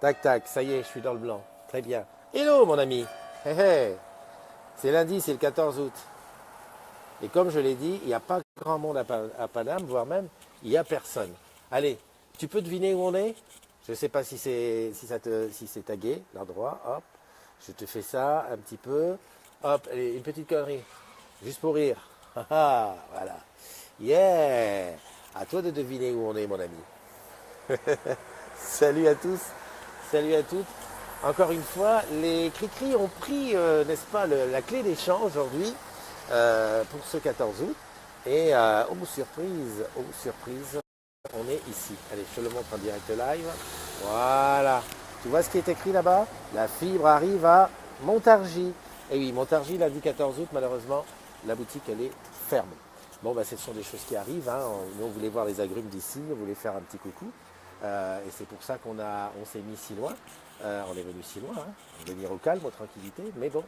Tac, tac, ça y est, je suis dans le blanc. Très bien. Hello, mon ami. Hé, hé. C'est lundi, c'est le 14 août. Et comme je l'ai dit, il n'y a pas grand monde à Paname, voire même, il n'y a personne. Allez, tu peux deviner où on est? Je ne sais pas si c'est tagué, l'endroit. Hop, je te fais ça un petit peu. Hop, allez, une petite connerie. Juste pour rire. Ah, ah, voilà. Yeah! À toi de deviner où on est, mon ami. Salut à tous, salut à toutes. Encore une fois, les Cricri ont pris, n'est-ce pas, la clé des champs aujourd'hui pour ce 14 août. Et oh surprise, on est ici. Allez, je te le montre en direct live. Voilà. Tu vois ce qui est écrit là-bas? La fibre arrive à Montargis. Et oui, Montargis, lundi 14 août, malheureusement, la boutique, elle est fermée. Bon, ben, ce sont des choses qui arrivent. Hein. Nous, on voulait voir les agrumes d'ici, on voulait faire un petit coucou. Et c'est pour ça on s'est mis si loin. On est venu si loin, hein. Venir au calme, aux tranquillités. Mais bon,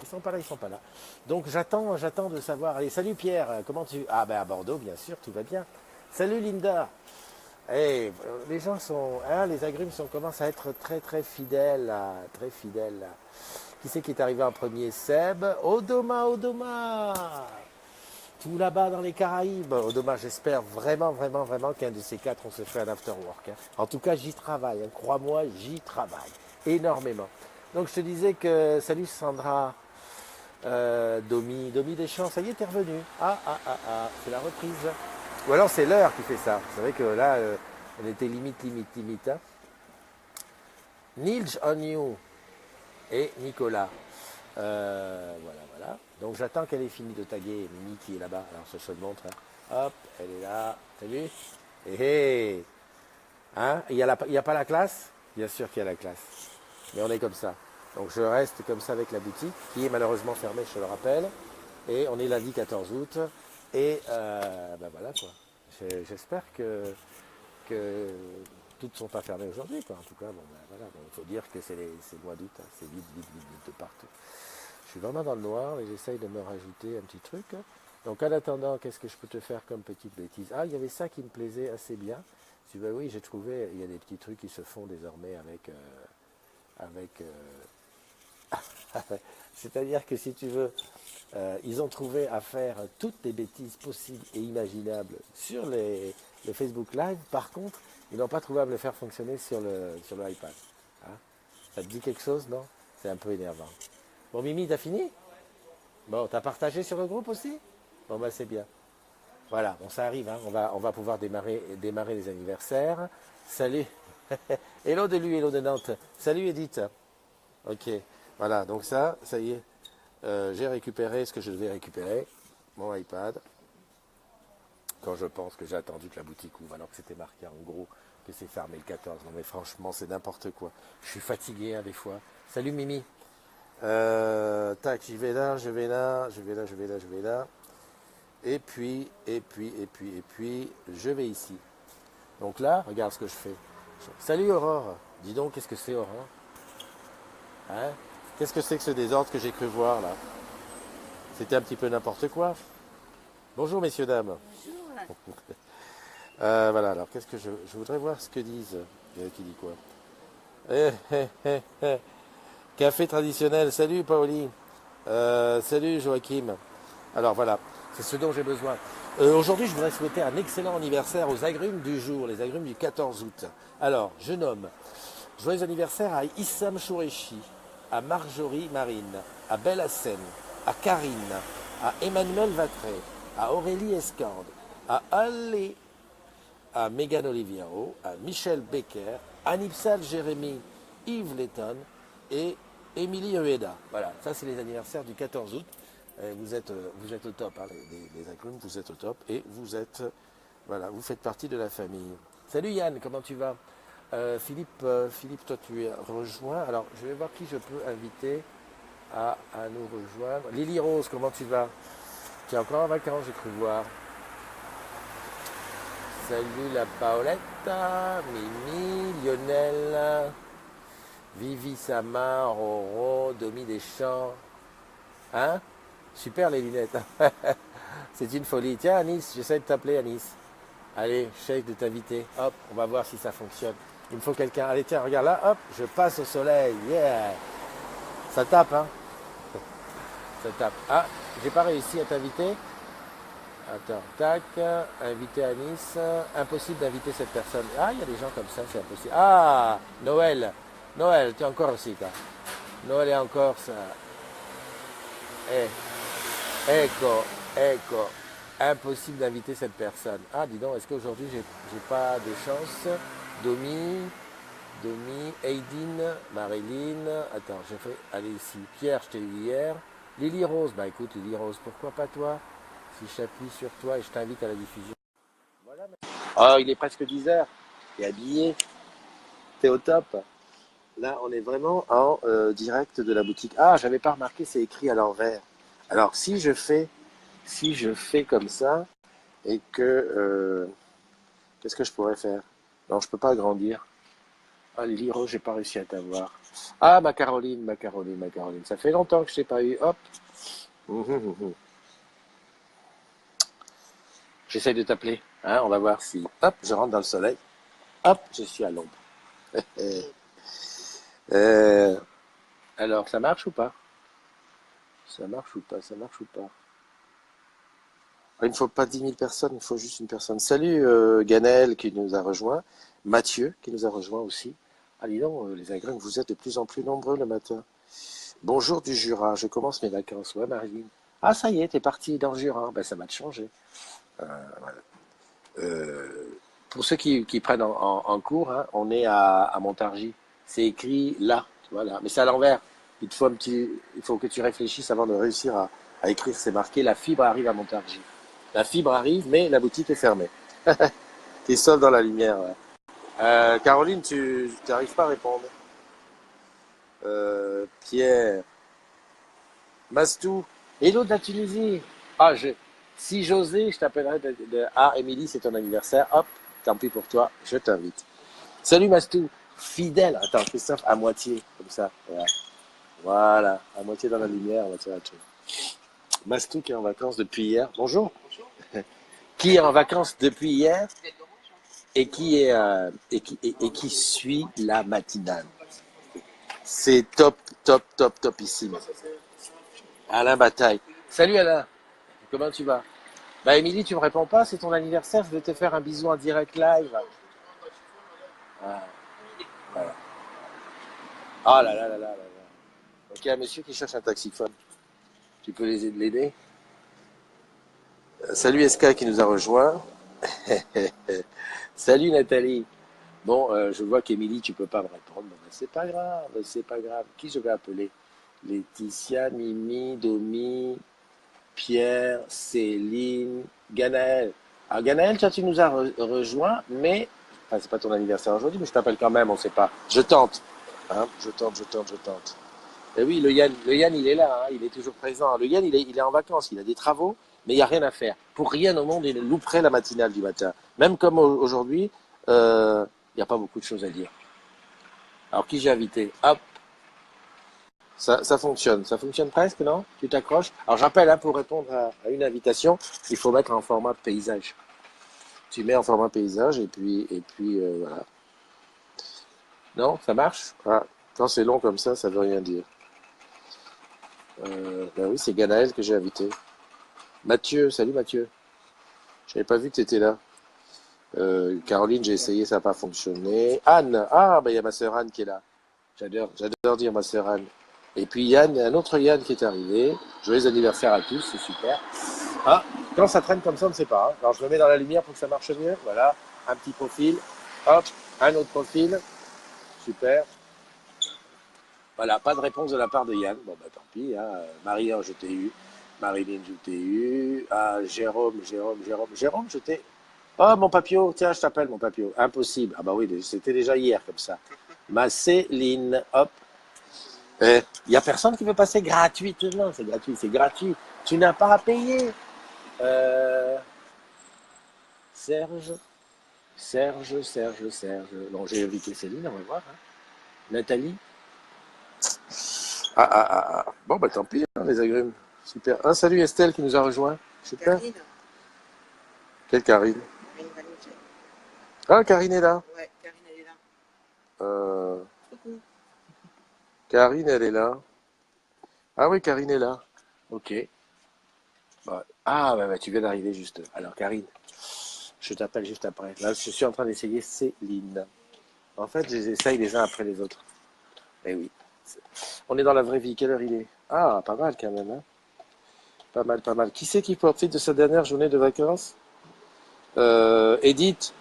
ils sont pas là, ils sont pas là. Donc j'attends de savoir. Allez, salut Pierre, comment tu... Ah ben à Bordeaux, bien sûr, tout va bien. Salut Linda. Eh, les gens sont... Hein, les agrumes commencent à être très très fidèles. Là, très fidèles. Là. Qui c'est qui est arrivé en premier? Seb. Odoma, Odoma. Tout là-bas dans les Caraïbes. Odoma, j'espère vraiment qu'un de ces quatre, on se fait un afterwork. Hein. En tout cas, j'y travaille. Hein. Crois-moi, j'y travaille. Énormément. Donc, je te disais que... Salut Sandra. Domi Deschamps. Ça y est, t'es revenu. C'est la reprise. Ou alors, c'est l'heure qui fait ça. Vous savez que là, on était limite. Hein. Nilj on you. Et Nicolas. Voilà. Donc j'attends qu'elle ait fini de taguer Mimi qui est là-bas. Alors je te le montre. Hein. Hop, elle est là. T'as vu? Hein? Il n'y a pas la classe? Bien sûr qu'il y a la classe. Mais on est comme ça. Donc je reste comme ça avec la boutique, qui est malheureusement fermée, je te le rappelle. Et on est lundi 14 août. Et ben voilà quoi. J'espère que toutes ne sont pas fermées aujourd'hui, quoi. En tout cas, bon, ben, voilà. Il faut dire que c'est le mois d'août, hein. C'est vite de partout. Je suis vraiment dans le noir et j'essaye de me rajouter un petit truc. Donc en attendant, qu'est-ce que je peux te faire comme petite bêtise? Ah, il y avait ça qui me plaisait assez bien. Je dis, ben oui, j'ai trouvé, il y a des petits trucs qui se font désormais avec c'est-à-dire que si tu veux, ils ont trouvé à faire toutes les bêtises possibles et imaginables sur le Facebook Live. Par contre, ils n'ont pas trouvé à me le faire fonctionner sur le iPad. Hein. Ça te dit quelque chose, non? C'est un peu énervant. Bon, Mimi, t'as fini? Bon, t'as partagé sur le groupe aussi? Bon, ben c'est bien. Voilà, bon, ça arrive, hein. On va pouvoir démarrer les anniversaires. Salut. Hello de lui, hello de Nantes. Salut Edith. Ok, voilà, donc ça y est. J'ai récupéré ce que je devais récupérer, mon iPad. Quand je pense que j'ai attendu que la boutique ouvre, alors que c'était marqué en gros que c'est fermé le 14. Non mais franchement, c'est n'importe quoi. Je suis fatigué, hein, des fois. Salut Mimi. Tac, je vais là. Et puis, je vais ici. Donc là, regarde ce que je fais. Salut Aurore. Dis donc, qu'est-ce que c'est Aurore? Hein? Qu'est-ce que c'est que ce désordre que j'ai cru voir là? C'était un petit peu n'importe quoi. Bonjour messieurs, dames. Bonjour. Voilà, alors qu'est-ce que je voudrais voir ce que disent. Qui dit quoi? Café traditionnel, salut Paoli. Salut Joachim. Alors voilà, c'est ce dont j'ai besoin. Aujourd'hui, je voudrais souhaiter un excellent anniversaire aux agrumes du jour, les agrumes du 14 août. Alors, je nomme joyeux anniversaire à Issam Chourechi, à Marjorie Marine, à Belle Hassen, à Karine, à Emmanuel Vatré, à Aurélie Escande, à Allé, à Megan Oliviero, à Michel Becker, à Nipsal Jérémy, Yves Letton et Émilie Ueda. Voilà, ça c'est les anniversaires du 14 août. Vous êtes au top, hein, les agrumes, vous êtes au top et voilà, vous faites partie de la famille. Salut Yann, comment tu vas? Philippe, toi tu es rejoint. Alors je vais voir qui je peux inviter à nous rejoindre. Lily Rose, comment tu vas? Tu es encore en vacances, j'ai cru voir. Salut la Paolette, Mimi, Lionel, Vivi Sama, Roro, Domi Deschamps. Hein? Super les lunettes. C'est une folie. Tiens Anis, j'essaie de t'appeler Anis. Allez, j'essaie de t'inviter. Hop, on va voir si ça fonctionne. Il me faut quelqu'un. Allez, tiens, regarde là, hop, je passe au soleil. Yeah. Ça tape, hein. Ça tape. Ah, j'ai pas réussi à t'inviter. Attends, tac, invité à Nice. Impossible d'inviter cette personne. Ah, il y a des gens comme ça, c'est impossible. Ah, Noël. Noël, tu es encore aussi, quoi. Noël est encore ça. Eh, ecco, ecco. Impossible d'inviter cette personne. Ah, dis donc, est-ce qu'aujourd'hui j'ai pas de chance? Domi, Aidine, Marilyn. Attends, j'ai fait. Allez ici. Pierre, je t'ai eu hier. Lily Rose, bah écoute, Lily Rose, pourquoi pas toi? Si j'appuie sur toi et je t'invite à la diffusion. Voilà. Oh, il est presque 10 heures. T'es habillé. T'es au top. Là, on est vraiment en direct de la boutique. Ah, j'avais pas remarqué, c'est écrit à l'envers. Alors, si je fais comme ça et que qu'est-ce que je pourrais faire? Non, je peux pas agrandir. Ah, Lily Rose, j'ai pas réussi à t'avoir. Ah, ma Caroline, ma Caroline, ma Caroline. Ça fait longtemps que je t'ai pas eu. Hop. J'essaye de t'appeler. Hein, on va voir si. Hop, je rentre dans le soleil. Hop, je suis à l'ombre. Euh, alors, ça marche ou pas? Ça marche ou pas? Ça marche ou pas? Il ne faut pas 10 000 personnes, il faut juste une personne. Salut Ganel qui nous a rejoint. Mathieu qui nous a rejoint aussi. Ah, dis donc, les agrumes, vous êtes de plus en plus nombreux le matin. Bonjour du Jura, je commence mes vacances. Ouais, Marilyn. Ah, ça y est, t'es parti dans le Jura. Ben, ça va te changer. Voilà. Pour ceux qui prennent en cours, hein, on est à Montargis. C'est écrit là, voilà. Mais c'est à l'envers. Il faut que tu réfléchisses avant de réussir à écrire. C'est marqué la fibre arrive à Montargis. La fibre arrive, mais la boutique est fermée. T'es seul dans la lumière. Ouais. Caroline, tu n'arrives pas à répondre. Pierre, Mastou, hello de la Tunisie. Ah, si j'osais, je t'appellerais Ah, Émilie, c'est ton anniversaire. Hop, tant pis pour toi, je t'invite. Salut Mastou, fidèle. Attends, Christophe, à moitié, comme ça. Ouais. Voilà, à moitié dans la lumière, à moitié dans le truc. Mastou qui est en vacances depuis hier. Bonjour. Qui est en vacances depuis hier et qui suit la matinale. C'est top, top, top, topissime. Alain Bataille. Salut Alain, comment tu vas? Bah Émilie, tu me réponds pas, c'est ton anniversaire, je vais te faire un bisou en direct live. Ah, voilà. Ah là là là là là là. Donc il y a un monsieur qui cherche un taxiphone. Tu peux l'aider? Salut SK qui nous a rejoint. Salut Nathalie. Bon, je vois qu'Émilie, tu peux pas me répondre. Bon, ben, c'est pas grave, c'est pas grave. Qui je vais appeler? Laetitia, Mimi, Domi, Pierre, Céline, Ganaël. Alors Ganaël, toi tu nous as rejoint, mais enfin c'est pas ton anniversaire aujourd'hui, mais je t'appelle quand même, on sait pas. Je tente, hein, je tente, je tente, je tente. Et oui, le Yann, il est là, hein, il est toujours présent. Le Yann, il est en vacances, il a des travaux, mais il n'y a rien à faire. Pour rien au monde, il louperait la matinale du matin. Même comme aujourd'hui, il n'y a pas beaucoup de choses à dire. Alors qui j'ai invité? Hop, ça fonctionne presque, non? Tu t'accroches? Alors j'appelle, hein, pour répondre à une invitation, il faut mettre en format paysage. Tu mets en format paysage et puis voilà. Non, ça marche? Ah, quand c'est long comme ça veut rien dire. Ben oui, c'est Ganaël que j'ai invité. Mathieu, salut Mathieu. J'avais pas vu que tu étais là. Caroline, j'ai essayé, ça n'a pas fonctionné. Anne, ah, ben il y a ma sœur Anne qui est là. J'adore dire ma sœur Anne. Et puis Yann, un autre Yann qui est arrivé. Joyeux anniversaire à tous, c'est super. Ah, quand ça traîne comme ça, on ne sait pas. Hein. Alors je me mets dans la lumière pour que ça marche mieux. Voilà, un petit profil. Hop, un autre profil. Super. Voilà, pas de réponse de la part de Yann. Bon, bah tant pis. Hein. Marie-Anne, je t'ai eu. Marilyn, je t'ai eu. Ah, Jérôme, je t'ai. Oh, mon papio, tiens, je t'appelle mon papio. Impossible. Ah bah oui, c'était déjà hier comme ça. Ma Céline, hop. Il n'y a personne qui veut passer gratuitement. C'est gratuit, c'est gratuit. Tu n'as pas à payer. Euh, Serge, Serge. Bon, j'ai invité Céline, on va voir. Hein. Nathalie. Ah. Bon, bah tant pis, hein, les agrumes. Super. Ah, salut Estelle qui nous a rejoint. Super. Karine. Quelle Karine? Karine Vallée. Ah, Karine est là. Ouais, Karine, elle est là. Karine, elle est là. Ah oui, Karine est là. Ok. Bon. Ah, bah, tu viens d'arriver juste. Alors, Karine, je t'appelle juste après. Là, je suis en train d'essayer Céline. En fait, je les essaye les uns après les autres. Eh oui. On est dans la vraie vie. Quelle heure il est? Ah, pas mal quand même, hein. Pas mal, pas mal. Qui c'est qui profite de sa dernière journée de vacances? Edith,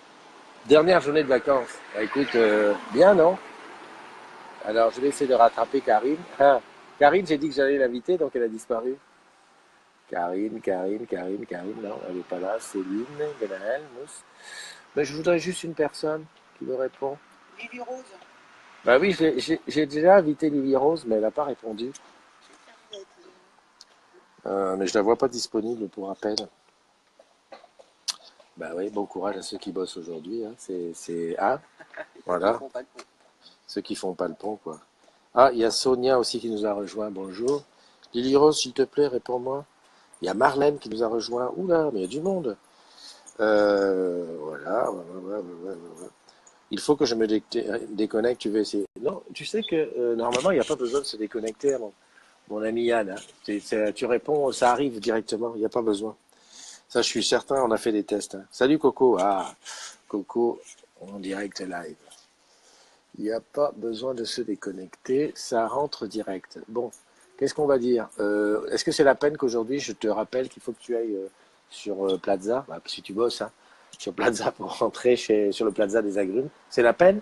dernière journée de vacances. Bah, écoute, bien, non? Alors, je vais essayer de rattraper Karine. Ah, Karine, j'ai dit que j'allais l'inviter, donc elle a disparu. Karine, non, elle n'est pas là. Céline, Gwenaëlle, Mousse. Mais je voudrais juste une personne qui me répond. Lily Rose. Bah oui, j'ai déjà invité Lily Rose, mais elle n'a pas répondu. Mais je la vois pas disponible pour appel. Bah oui, bon courage à ceux qui bossent aujourd'hui. Hein. Ah, voilà, ceux qui font pas le pont, quoi. Ah, il y a Sonia aussi qui nous a rejoint. Bonjour. Lily Rose, s'il te plaît, réponds-moi. Il y a Marlène qui nous a rejoint. Oula, mais il y a du monde. Voilà. Il faut que je me déconnecte. Tu veux essayer? Non, tu sais que normalement, il n'y a pas besoin de se déconnecter, mon ami Yann. Hein. Tu réponds, ça arrive directement. Il n'y a pas besoin. Ça, je suis certain, on a fait des tests. Hein. Salut Coco. Ah, Coco, en direct live. Il n'y a pas besoin de se déconnecter, ça rentre direct. Bon, qu'est-ce qu'on va dire? Est-ce que c'est la peine qu'aujourd'hui, je te rappelle qu'il faut que tu ailles sur Plaza, bah, si tu bosses, hein, sur Plaza pour rentrer sur le Plaza des Agrumes? C'est la peine?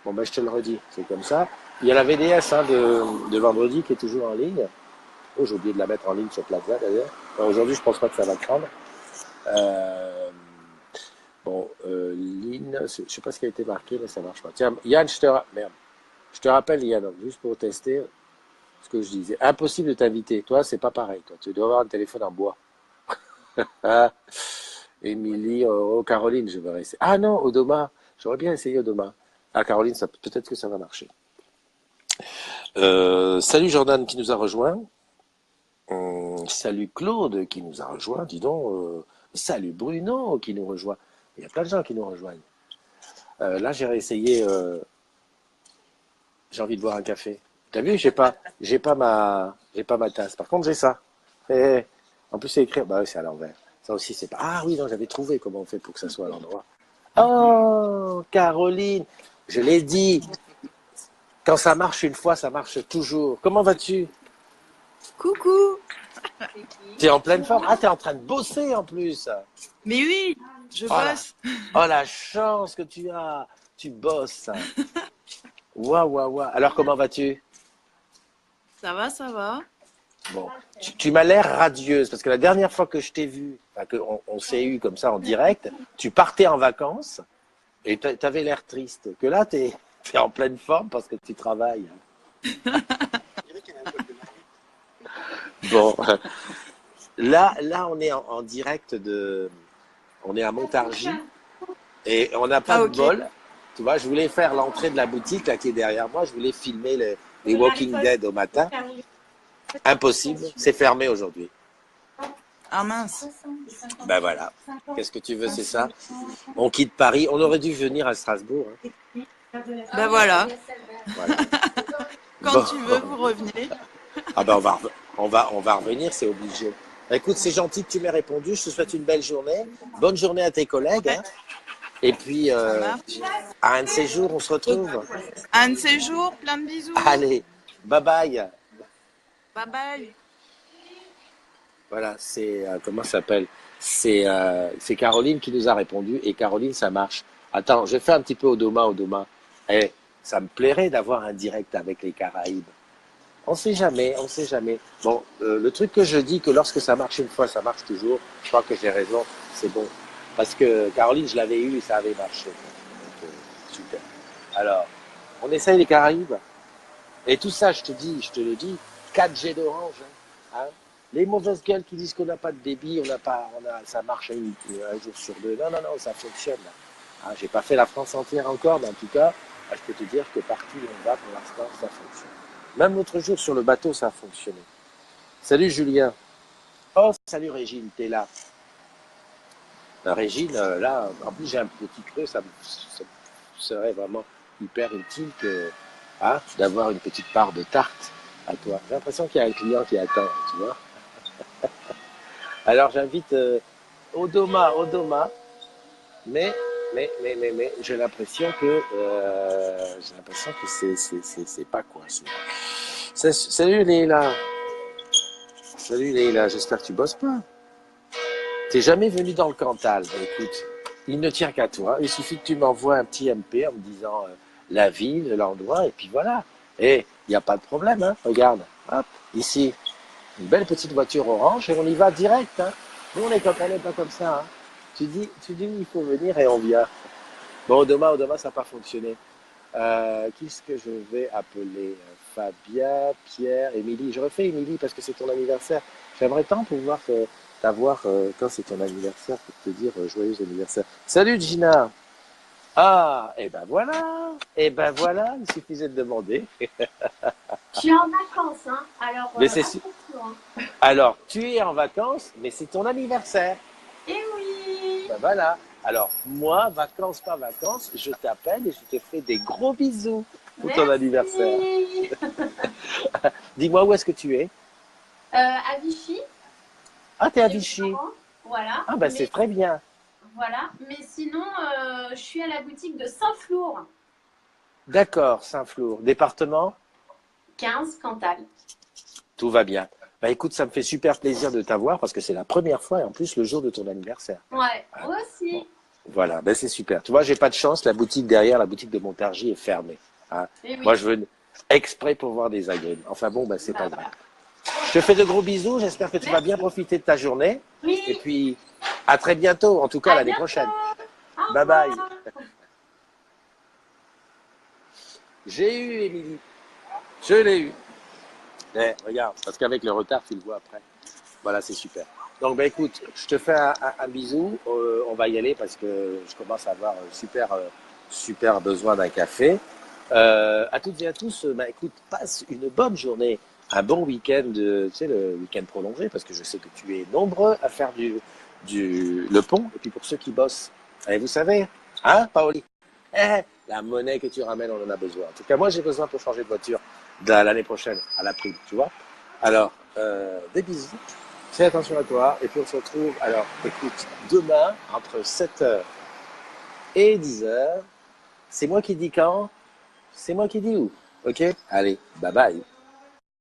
Bon, ben, je te le redis, c'est comme ça. Il y a la VDS hein, de vendredi qui est toujours en ligne. Oh, j'ai oublié de la mettre en ligne sur Plaza d'ailleurs. Enfin, aujourd'hui, je pense pas que ça va prendre. Euh, bon, Lynn, je sais pas ce qui a été marqué, mais ça marche pas. Tiens, Yann, merde. Je te rappelle, Yann, juste pour tester ce que je disais. Impossible de t'inviter. Toi, c'est pas pareil. Toi, tu dois avoir un téléphone en bois. Ah, Émilie, Caroline, je vais essayer. Ah non, Odoma. J'aurais bien essayé Odoma. Ah, Caroline, peut-être que ça va marcher. Salut Jordan qui nous a rejoint. Salut Claude qui nous a rejoint. Dis donc. Salut Bruno qui nous rejoint. Il y a plein de gens qui nous rejoignent. Là, j'ai réessayé. J'ai envie de boire un café. T'as vu, j'ai pas ma tasse. Par contre, j'ai ça. Et, en plus, c'est écrit. Bah oui, c'est à l'envers. Ça aussi, c'est pas. Ah oui, non, j'avais trouvé comment on fait pour que ça soit à l'endroit. Oh, Caroline, je l'ai dit. Quand ça marche une fois, ça marche toujours. Comment vas-tu? Coucou. T'es en pleine forme? Ah, t'es en train de bosser en plus. Mais oui, je Oh la, bosse. oh, la chance que tu as. Tu bosses. Waouh, waouh, waouh. Alors, comment vas-tu? Ça va, ça va. Bon, tu m'as l'air radieuse parce que la dernière fois que je t'ai vu, enfin, on s'est eu comme ça en direct, tu partais en vacances et tu avais l'air triste. Que là, tu es en pleine forme parce que tu travailles. Bon, là, on est en direct on est à Montargis et on n'a pas Ah de ok. bol. Tu vois, je voulais faire l'entrée de la boutique là qui est derrière moi. Je voulais filmer les Walking Dead au matin. Impossible, c'est fermé aujourd'hui. Ah mince. Ben voilà. Qu'est-ce que tu veux, c'est ça? On quitte Paris. On aurait dû venir à Strasbourg. Hein. Ben voilà. Voilà. Quand Bon. tu veux, vous revenez. Ah ben on va revenir, c'est obligé. Écoute, c'est gentil que tu m'aies répondu. Je te souhaite une belle journée. Bonne journée à tes collègues. Ouais, Hein. Et puis, ça marche. à un de ces jours, on se retrouve. Un de ces jours, plein de bisous. Allez, bye bye. Bye bye. Voilà, c'est comment ça s'appelle? C'est Caroline qui nous a répondu et Caroline, ça marche. Attends, je fais un petit peu Odoma. Eh, ça me plairait d'avoir un direct avec les Caraïbes. On sait jamais, on sait jamais. Bon, le truc que je dis que lorsque ça marche une fois, ça marche toujours. Je crois que j'ai raison, c'est bon. Parce que Caroline, je l'avais eu et ça avait marché. Donc, super. Alors, on essaye les Caraïbes. Et tout ça, je te le dis, 4G d'Orange. Hein. Les mauvaises gueules qui disent qu'on n'a pas de débit, ça marche un jour sur deux. Non, non, non, ça fonctionne. Hein, j'ai pas fait la France entière encore, mais en tout cas, je peux te dire que partout où on va, pour l'instant, ça fonctionne. Même l'autre jour sur le bateau, ça a fonctionné. Salut Julien. Oh, salut Régine, t'es là. Régine, là, en plus j'ai un petit creux, ça me serait vraiment hyper utile hein, d'avoir une petite part de tarte à toi. J'ai l'impression qu'il y a un client qui attend, tu vois. Alors j'invite Odoma, mais, j'ai l'impression que c'est pas quoi. Salut Leïla. Salut Leïla, j'espère que tu bosses pas. T'es jamais venu dans le Cantal. Ben, écoute, il ne tient qu'à toi. Il suffit que tu m'envoies un petit MP en me disant la ville, l'endroit, et puis voilà. Et il n'y a pas de problème, hein. Regarde, hop, ici, une belle petite voiture orange et on y va direct. Hein. Nous, on n'est pas comme ça. Hein. Tu dis, il faut venir et on vient. Bon, Odoma, ça n'a pas fonctionné. Qu'est-ce que je vais appeler Fabien, Pierre, Émilie. Je refais Émilie parce que c'est ton anniversaire. J'aimerais tant pouvoir t'avoir quand c'est ton anniversaire pour te dire joyeux anniversaire. Salut Gina. Ah, et ben voilà, il suffisait de demander. Je suis en vacances, hein. Alors, Mais attention, hein. Alors, tu es en vacances, mais c'est ton anniversaire. Eh oui. Ben voilà. Alors, moi, vacances, pas vacances, je t'appelle et je te fais des gros bisous pour ton anniversaire. Dis-moi, où est-ce que tu es? À Vichy. Ah, t'es à Vichy. Voilà. Ah, ben c'est très bien. Voilà. Mais sinon, je suis à la boutique de Saint-Flour. D'accord, Saint-Flour. Département? 15, Cantal. Tout va bien. Bah écoute, ça me fait super plaisir de t'avoir parce que c'est la première fois et en plus le jour de ton anniversaire. Ouais, moi aussi. Bon. Voilà, ben c'est super. Tu vois, j'ai pas de chance, la boutique derrière, la boutique de Montargis est fermée. Hein. Oui. Moi, je veux exprès pour voir des agrumes. Enfin bon, ben c'est pas grave. Je te fais de gros bisous, j'espère que tu vas bien profiter de ta journée. Oui. Et puis, à très bientôt, en tout cas l'année prochaine. Bye bye. J'ai eu Émilie. Je l'ai eu. Eh, regarde, parce qu'avec le retard, tu le vois après. Voilà, c'est super. Donc, ben écoute, je te fais un bisou. On va y aller parce que je commence à avoir super besoin d'un café. À toutes et à tous, ben écoute, passe une bonne journée, un bon week-end, tu sais, le week-end prolongé, parce que je sais que tu es nombreux à faire le pont. Et puis pour ceux qui bossent, et vous savez, hein, Paoli, la monnaie que tu ramènes, on en a besoin. En tout cas, moi, j'ai besoin pour changer de voiture l'année prochaine, à la prime, tu vois. Alors, des bisous. Fais attention à toi. Et puis, on se retrouve, alors, écoute, demain, entre 7h et 10h. C'est moi qui dis quand, c'est moi qui dis où. Ok? Allez, bye bye.